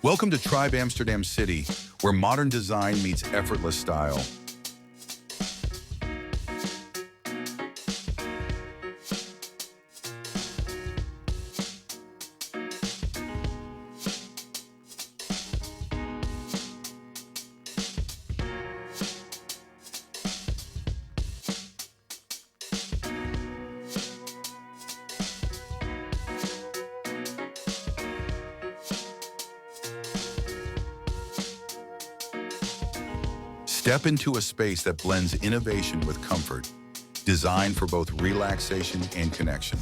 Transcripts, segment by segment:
Welcome to TRIBE Amsterdam City, where modern design meets effortless style. Step into a space that blends innovation with comfort, designed for both relaxation and connection.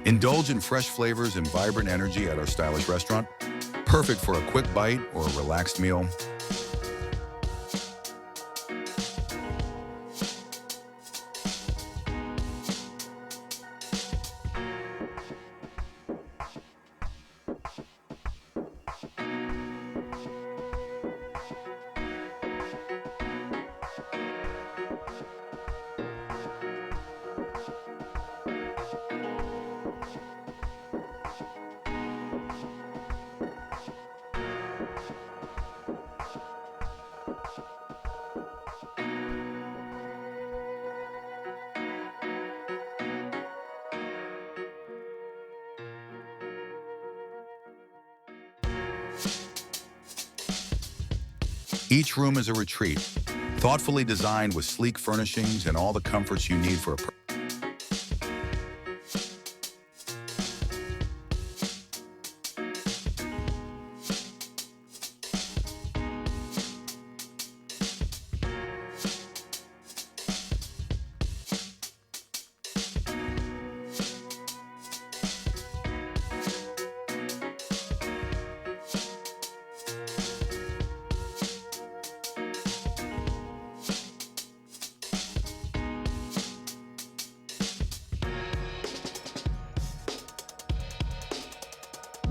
Indulge in fresh flavors and vibrant energy at our stylish restaurant, perfect for a quick bite or a relaxed meal. Each room is a retreat, thoughtfully designed with sleek furnishings and all the comforts you need for a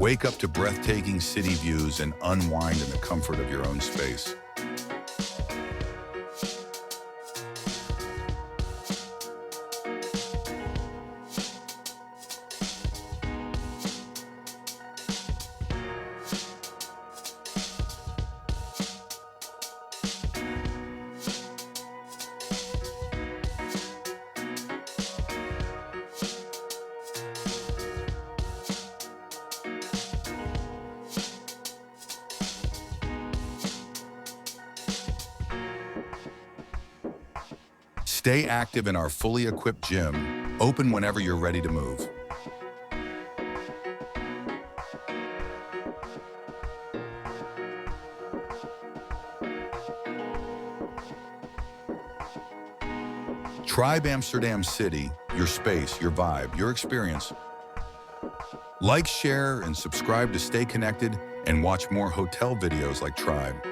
Wake up to breathtaking city views and unwind in the comfort of your own space. Stay active in our fully equipped gym, open whenever you're ready to move. TRIBE Amsterdam City, your space, your vibe, your experience. Like, share, and subscribe to stay connected and watch more hotel videos like TRIBE.